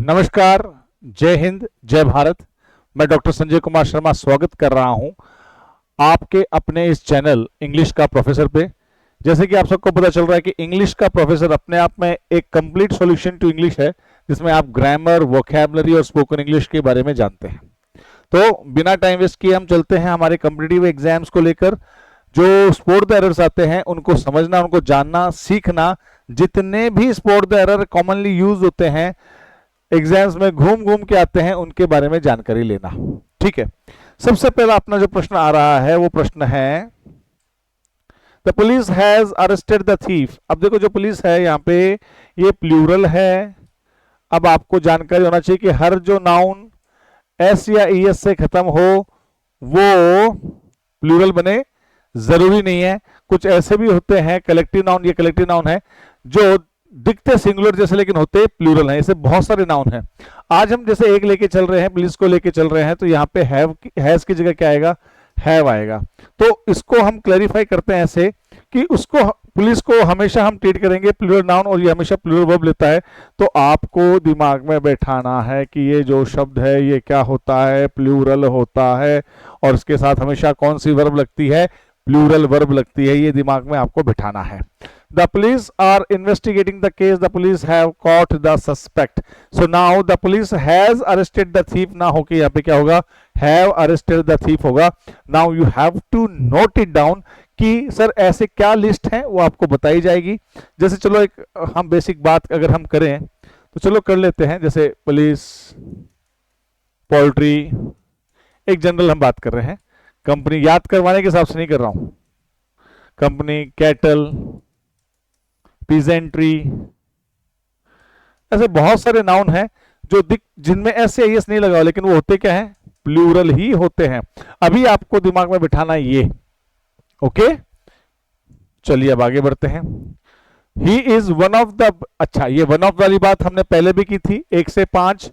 नमस्कार, जय हिंद, जय भारत। मैं डॉक्टर संजय कुमार शर्मा स्वागत कर रहा हूं आपके अपने इस चैनल इंग्लिश का प्रोफेसर पे। जैसे कि आप सबको पता चल रहा है कि इंग्लिश का प्रोफेसर अपने आप में एक कंप्लीट सॉल्यूशन टू इंग्लिश है, जिसमें आप ग्रामर, वोकैबुलरी और स्पोकन इंग्लिश के बारे में जानते हैं। तो बिना टाइम वेस्ट किए हम चलते हैं हमारे कॉम्पिटिटिव एग्जाम्स को लेकर। जो स्पॉट द एरर्स आते हैं उनको समझना, उनको जानना, सीखना। जितने भी spot the error commonly use होते हैं, एग्जाम्स में घूम घूम के आते हैं, उनके बारे में जानकारी लेना। ठीक है, सबसे पहला अपना जो प्रश्न आ रहा है वो प्रश्न है, the police has arrested the thief. अब देखो, जो पुलिस है यहाँ पे ये प्लूरल है। अब आपको जानकारी होना चाहिए कि हर जो नाउन एस या ईएस से खत्म हो वो प्लूरल बने, जरूरी नहीं है। कुछ ऐसे भी होते हैं कलेक्टिव नाउन, ये कलेक्टिव नाउन है, जो दिखते सिंगुलर जैसे लेकिन होते प्लूरल हैं। ऐसे बहुत सारे नाउन हैं। आज हम जैसे एक लेके चल रहे हैं, पुलिस को लेके चल रहे हैं, तो यहाँ पे हैज की जगह क्या आएगा? हैव आएगा। तो इसको हम क्लैरिफाई करते हैं ऐसे कि उसको, पुलिस को हमेशा हम ट्रीट करेंगे प्लूरल नाउन और ये हमेशा प्लूरल वर्ब लेता है। तो आपको दिमाग में बैठाना है कि ये जो शब्द है ये क्या होता है? प्लूरल होता है। और इसके साथ हमेशा कौन सी वर्ब लगती है? प्लूरल वर्ब लगती है। ये दिमाग में आपको बिठाना है। The police are investigating the case. The police have caught the suspect. So now the police has arrested the thief. ना होके यहाँ पे क्या होगा? Have arrested the thief होगा। Now you have to note it down कि sir ऐसे क्या लिस्ट है वो आपको बताई जाएगी। जैसे चलो एक हम बेसिक बात अगर हम करें तो चलो कर लेते हैं। जैसे पुलिस, पोल्ट्री, एक जनरल हम बात कर रहे हैं। कंपनी, याद करवाने के हिसाब से नहीं कर रहा हूं। कंपनी, कैटल, पीजेंट्री, ऐसे बहुत सारे नाउन हैं जो जिनमें ऐसे एस नहीं लगा, लेकिन वो होते क्या हैं? प्लूरल ही होते हैं। अभी आपको दिमाग में बिठाना है ये। ओके, चलिए अब आगे बढ़ते हैं। He is one of the, अच्छा ये वन ऑफ वाली बात हमने पहले भी की थी, 1 से 5,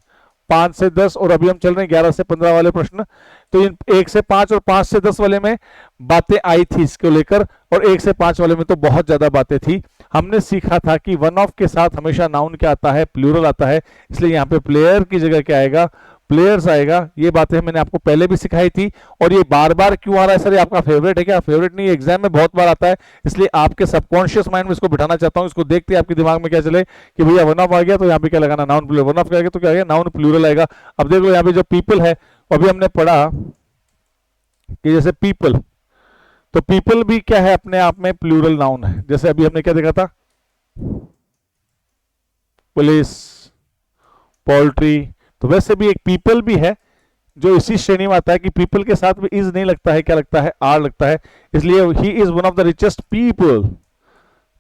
5 से 10, और अभी हम चल रहे हैं 11 से 15 वाले प्रश्न। तो इन 1 से 5 और 5 से 10 वाले में बातें आई थी इसको लेकर, और 1 से 5 वाले में तो बहुत ज्यादा बातें थी। हमने सीखा था कि वन ऑफ के साथ हमेशा नाउन क्या आता है? प्लूरल आता है। इसलिए यहाँ पे प्लेयर की जगह क्या आएगा? प्लेयर्स आएगा। ये बातें मैंने आपको पहले भी सिखाई थी। और ये बार बार क्यों आ रहा है सर? ये आपका फेवरेट है क्या? फेवरेट नहीं, एग्जाम में बहुत बार आता है। इसलिए आपके सबकॉन्शियस माइंड में इसको बिठाना चाहता हूं। इसको देखते ही आपके दिमाग में क्या चले कि भैया वन ऑफ आ गया तो यहाँ पे क्या लगाना? Noun plural. वन ऑफ क्या आ गया तो क्या आ गया? नाउन प्लूरल आएगा। अब देखो यहाँ पे जो पीपल है, अभी हमने पढ़ा कि जैसे पीपल, तो पीपल भी क्या है? अपने आप में प्लूरल नाउन है। जैसे अभी हमने क्या देखा था? पुलिस, पोल्ट्री, तो वैसे भी एक पीपल भी है जो इसी श्रेणी में आता है कि पीपल के साथ भी इज नहीं लगता है, क्या लगता है? आर लगता है। इसलिए he is one of the richest people.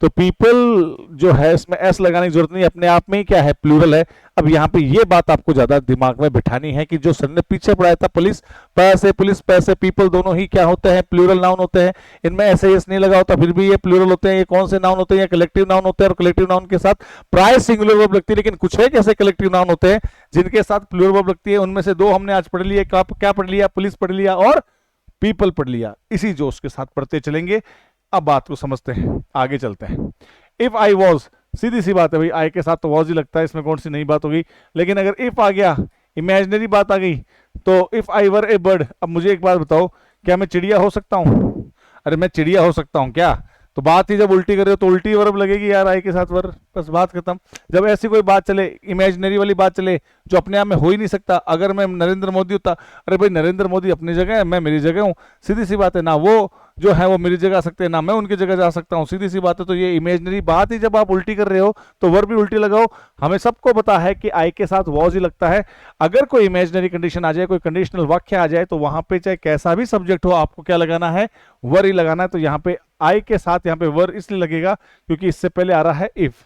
तो पीपल जो है इसमें एस लगाने की जरूरत नहीं, अपने आप में ही क्या है? प्लूरल है। अब यहाँ पे ये बात आपको ज्यादा दिमाग में बिठानी है कि जो सर ने पीछे पढ़ाया था, पुलिस पैसे, पुलिस पैसे, पीपल दोनों ही क्या होते हैं? प्लूरल नाउन होते हैं। इनमें ऐसे एस नहीं लगा होता, फिर भी ये प्लूरल होते हैं। ये कौन से नाउन होते हैं? ये कलेक्टिव नाउन होते हैं, और कलेक्टिव नाउन के साथ प्राय सिंगुलर वर्ब लगती है। लेकिन कुछ एक ऐसे कलेक्टिव नाउन होते हैं जिनके साथ प्लूरल वर्ब लगती है। उनमें से दो हमने आज पढ़ लिए। क्या पढ़ लिया? पुलिस पढ़ लिया और पीपल पढ़ लिया। इसी जोश के साथ पढ़ते चलेंगे। अब बात को समझते हैं, आगे चलते हैं। इफ आई वॉज, सीधी सी बात है भाई, आई के साथ तो वॉज ही लगता है, इसमें कौन सी नई बात होगी। लेकिन अगर इफ आ गया, इमेजिनरी बात आ गई, तो if I were A bird. अब मुझे एक बात बताओ, क्या मैं चिड़िया हो सकता हूं? अरे मैं चिड़िया हो सकता हूं क्या? तो बात ही जब उल्टी कर रहे हो तो उल्टी वर्ब लगेगी यार, आई के साथ वर्ब, बस बात खत्म। जब ऐसी कोई बात चले, इमेजिनरी वाली बात चले, जो अपने आप में हो ही नहीं सकता। अगर मैं नरेंद्र मोदी होता, अरे भाई नरेंद्र मोदी अपनी जगह है, मैं मेरी जगह हूँ, सीधी सी बात है। ना वो जो है वो मेरी जगह आ सकते हैं, ना मैं उनकी जगह जा सकता हूँ, सीधी सी बात है। तो ये इमेजिनरी बात ही जब आप उल्टी कर रहे हो तो वर्ब भी उल्टी लगाओ। हमें सबको पता है कि आई के साथ वॉज ही लगता है। अगर कोई इमेजिनरी कंडीशन आ जाए, कोई कंडीशनल वाक्य आ जाए, तो वहां पे चाहे कैसा भी सब्जेक्ट हो, आपको क्या लगाना है? वर ही लगाना है। तो यहाँ पे आई के साथ यहाँ पे वर इसलिए लगेगा क्योंकि इससे पहले आ रहा है इफ।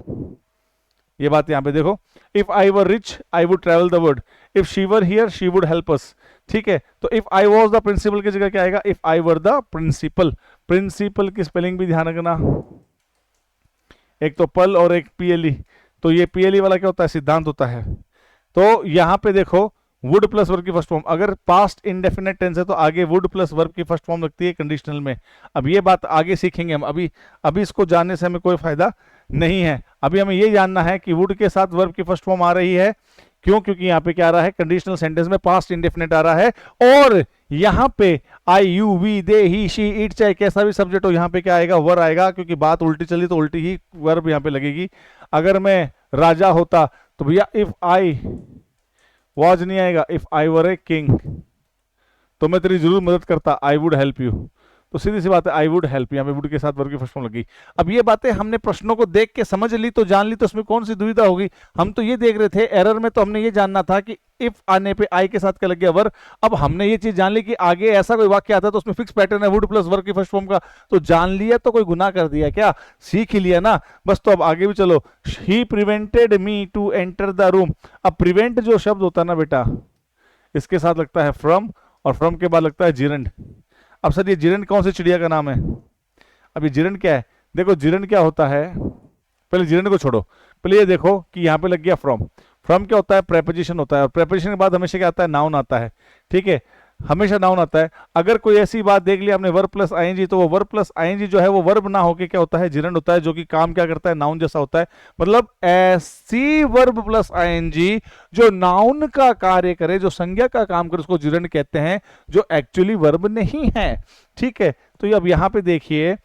ये बात यहाँ पे देखो, if I were rich I would travel the world, if she were here she would help us. ठीक है, तो if I was the principal की जगह क्या आएगा? If I were the principal. Principal की स्पेलिंग भी ध्यान रखना, एक तो पल और एक पीएलई। तो ये पीएलई वाला क्या होता है? सिद्धांत होता है। तो यहां पे देखो, वुड प्लस वर्ब की फर्स्ट फॉर्म, अगर पास्ट इंडेफिनेट टेंस है तो आगे वुड प्लस वर्ब की फर्स्ट फॉर्म लगती है कंडीशनल में। अब ये बात आगे सीखेंगे हम, अभी इसको जानने से हमें कोई फायदा नहीं है। अभी हमें ये जानना है कि वुड के साथ वर्ब की फर्स्ट फॉर्म आ रही है क्यों? क्योंकि यहाँ पे क्या आ रहा है, कंडीशनल सेंटेंस में पास्ट इंडेफिनिट आ रहा है, और यहाँ पे I, you, we, they, he, she, it, चाहे कैसा भी सब्जेक्ट हो, यहाँ पे क्या आएगा, वर आएगा, क्योंकि बात उल्टी चली तो उल्टी ही वर्ब यहाँ पे लगेगी। अगर मैं राजा होता तो भैया इफ आई वॉज नहीं आएगा, if I were a king तो मैं तेरी जरूर मदद करता, आई वुड हेल्प यू। तो सीधी सी बात है, आई वुड हेल्प, यहाँ पे वुड के साथ वर्ब की फर्स्ट फॉर्म लगी। अब ये बातें हमने प्रश्नों को देख के समझ ली तो जान ली, तो उसमें कौन सी दुविधा होगी? हम तो ये देख रहे थे, एरर में तो हमने ये जानना था कि इफ आने पे आई के साथ क्या लग गया, वर्ब। अब हमने ये चीज जान ली कि आगे ऐसा कोई वाक्य आता है तो उसमें फिक्स पैटर्न है वुड प्लस वर्ब की फर्स्ट फॉर्म का, तो जान लिया तो कोई गुनाह कर दिया क्या? सीख ही लिया ना बस। तो अब आगे भी चलो, he prevented me to enter the room. अब प्रिवेंट जो शब्द होता है ना बेटा, इसके साथ लगता है फ्रॉम, और फ्रॉम के बाद लगता है जिरंड। अब सर ये जिरंड कौन सी चिड़िया का नाम है? अब ये जिरंड क्या है? देखो जिरंड क्या होता है, पहले जिरंड को छोड़ो, पहले ये देखो कि यहाँ पे लग गया फ्रॉम। फ्रॉम क्या होता है? प्रेपोजिशन होता है, और प्रेपोजिशन के बाद हमेशा क्या आता है? नाउन आता है। ठीक है, हमेशा नाउन आता है। अगर कोई ऐसी बात देख ली आपने वर्ब प्लस आईएनजी, तो वो वर्ब प्लस आईएनजी जो है वो वर्ब ना होके क्या होता है? जिरंड होता है, जो कि काम क्या करता है? नाउन जैसा होता है। मतलब ऐसी वर्ब प्लस आईएनजी जो नाउन का कार्य करे, जो संज्ञा का काम करे, उसको जिरंड कहते हैं, जो एक्चुअली वर्ब नहीं है। ठीक है, तो अब यहाँ पे देखिए,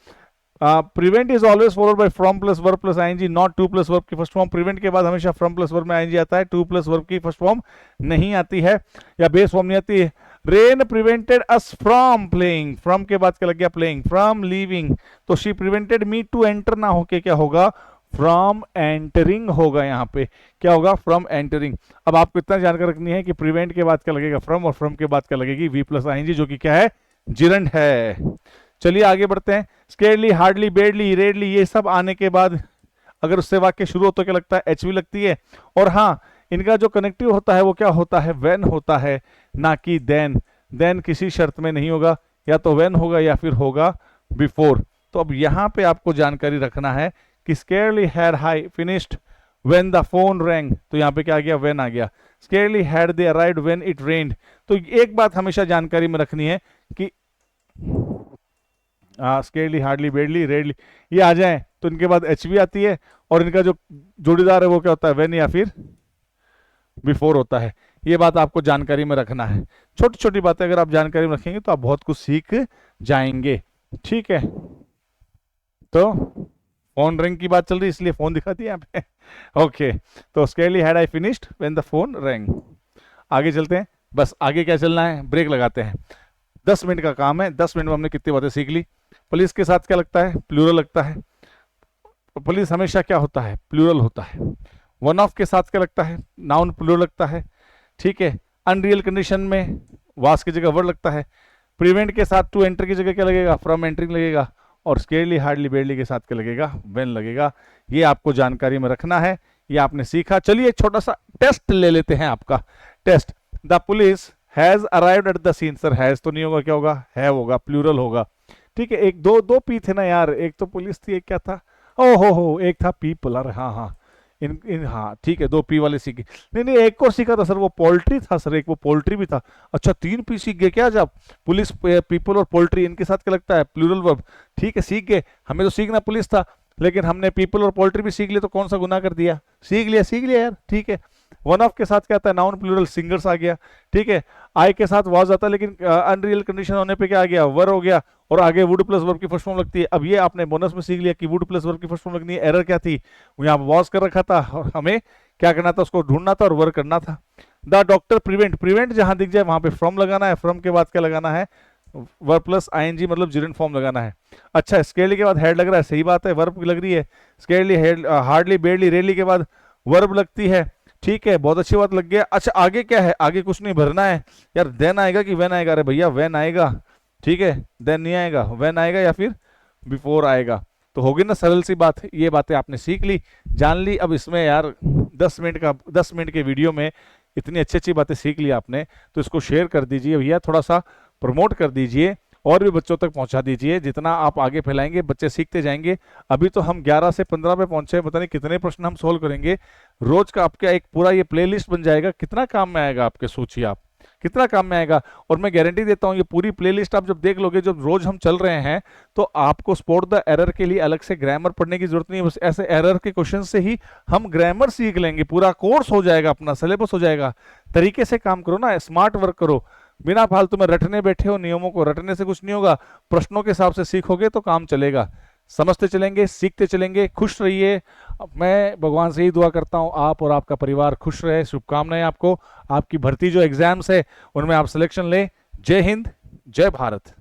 prevent is always followed by from plus verb plus ING, not to plus verb की फर्स्ट फॉर्म। प्रिवेंट के बाद हमेशा फ्रॉम प्लस वर्ब में आईएनजी आता है, टू प्लस वर्ब की फर्स्ट फॉर्म नहीं आती है, या बेस फॉर्म नहीं आती है। Rain prevented us from playing, from के बाद क्या लग गया? प्लेइंग। फ्रॉम लीविंग, तो she prevented me to enter ना होके क्या होगा? फ्रॉम एंटरिंग होगा। यहाँ पे क्या होगा? From entering. अब आपको इतना जानकर रखनी है कि प्रिवेंट के बाद क्या लगेगा? फ्रॉम, और फ्रॉम के बाद क्या लगेगी? वी प्लस आईएनजी, जो कि क्या है? जिरंड है। चलिए आगे बढ़ते हैं। स्केर्डली, हार्डली, बेडली, रेडली, ये सब आने के बाद अगर उससे वाक्य शुरू हो तो क्या लगता है? एच भी लगती है। और हाँ, इनका जो कनेक्टिव होता है वो क्या होता है? व्हेन होता है, ना कि देन। देन किसी शर्त में नहीं होगा, या तो व्हेन होगा या फिर होगा बिफोर। तो अब यहाँ पे आपको जानकारी रखना है कि scarcely had I finished when the phone rang, तो यहाँ पे क्या आ गया? व्हेन आ गया। Scarcely had they arrived when it rained. तो एक बात हमेशा जानकारी में रखनी है कि स्केर्डली, हार्डली, बेडली, रेडली ये आ जाए तो इनके बाद एच भी आती है, और इनका जो जोड़ीदार है वो क्या होता है? व्हेन या फिर बिफोर होता है। ये बात आपको जानकारी में रखना है। छोटी छोटी बातें अगर आप जानकारी में रखेंगे तो आप बहुत कुछ सीख जाएंगे। ठीक है, तो फोन रिंग की बात चल रही इसलिए फोन दिखा दिया यहाँ पे। ओके, तो scarcely had I finished when the phone rang. आगे चलते हैं। बस आगे क्या चलना है? ब्रेक लगाते हैं। 10 मिनट का काम है। 10 मिनट में हमने कितनी बातें सीख ली? पुलिस के साथ क्या लगता है? प्लूरल लगता है। पुलिस हमेशा क्या होता है? प्लूरल होता है। वन ऑफ के साथ क्या लगता है? नाउन प्लूरल लगता है। ठीक है, अनरियल कंडीशन में वास की जगह वर्ड लगता है। प्रिवेंट के साथ टू एंटर की जगह क्या लगेगा? फ्रॉम एंटरिंग लगेगा। और स्केर्डली, हार्डली, बेडली के साथ क्या लगेगा? व्हेन लगेगा। ये आपको जानकारी में रखना है, ये आपने सीखा। चलिए एक छोटा सा टेस्ट ले लेते हैं। आपका test, the police has arrived at the scene. Sir has तो नहीं होगा, क्या होगा? हैव होगा, प्लूरल होगा। ठीक है, एक दो पी थे ना यार, एक तो पुलिस थी, एक क्या था? ओ हो, एक था पीपल। अरे हाँ हाँ, हाँ ठीक है, 2 पी वाले सीखे। नहीं एक और सीखा था सर, वो पोल्ट्री था सर, एक वो पोल्ट्री भी था। अच्छा 3 पी सीख गए क्या? जब पुलिस, पीपल और पोल्ट्री, इनके साथ क्या लगता है? Plural verb. ठीक है, सीख गए। हमें तो सीखना पुलिस था, लेकिन हमने पीपल और पोल्ट्री भी सीख लिया, तो कौन सा गुनाह कर दिया? सीख लिया यार। ठीक है, वन ऑफ के साथ क्या आता है? नाउन प्लूरल, सिंगर्स आ गया। ठीक है, आई के साथ वाज आता है, लेकिन अनरियल कंडीशन होने पे क्या आ गया? वर हो गया। और आगे वुड प्लस वर्ब की फर्स्ट फॉर्म लगती है। अब ये आपने बोनस में सीख लिया कि वुड प्लस वर्ब की फर्स्ट फॉर्म लगनी है। एरर क्या थी? यहाँ वॉज कर रखा था, और हमें क्या करना था? उसको ढूंढना था और वर्क करना था। द डॉक्टर प्रिवेंट, प्रिवेंट जहां दिख जाए वहां पे फ्रॉम लगाना है। फ्रॉम के बाद क्या लगाना है? वर्ब प्लस आईएनजी, मतलब जिरंड फॉर्म लगाना है। अच्छा, स्केर्डली के बाद हेड लग रहा है, सही बात है, वर्ब लग रही है। स्केर्डली, हेड, हार्डली, बेडली, रेडली के बाद वर्ब लगती है। ठीक है, बहुत अच्छी बात लग गया। अच्छा आगे क्या है? आगे कुछ नहीं भरना है यार। देन आएगा कि व्हेन आएगा? अरे भैया व्हेन आएगा। ठीक है, देन नहीं आएगा, व्हेन आएगा या फिर बिफोर आएगा। तो होगी ना सरल सी बात। ये बातें आपने सीख ली, जान ली। अब इसमें यार 10 मिनट के वीडियो में इतनी अच्छी बातें सीख ली आपने, तो इसको शेयर कर दीजिए भैया, थोड़ा सा प्रमोट कर दीजिए, और भी बच्चों तक पहुंचा दीजिए। जितना आप आगे फैलाएंगे बच्चे सीखते जाएंगे। अभी तो हम 11 से 15 पे पहुंचे, पता नहीं कितने प्रश्न हम सोल्व करेंगे रोज का। आपका एक पूरा ये प्लेलिस्ट बन जाएगा, कितना काम में आएगा आपके, सोचिए आप। कितना काम में आएगा। और मैं गारंटी देता हूँ ये पूरी प्लेलिस्ट आप जब देख लोगे, जब रोज हम चल रहे हैं, तो आपको स्पॉट द एरर के लिए अलग से ग्रामर पढ़ने की जरूरत नहीं है। बस ऐसे एरर के क्वेश्चन से ही हम ग्रामर सीख लेंगे, पूरा कोर्स हो जाएगा, अपना सिलेबस हो जाएगा। तरीके से काम करो ना, स्मार्ट वर्क करो, बिना फालतू में रटने बैठे हो। नियमों को रटने से कुछ नहीं होगा, प्रश्नों के हिसाब से सीखोगे तो काम चलेगा। समझते चलेंगे, सीखते चलेंगे, खुश रहिए। मैं भगवान से ही दुआ करता हूँ आप और आपका परिवार खुश रहे। शुभकामनाएं आपको, आपकी भर्ती जो एग्जाम्स है उनमें आप सिलेक्शन ले। जय हिंद, जय भारत।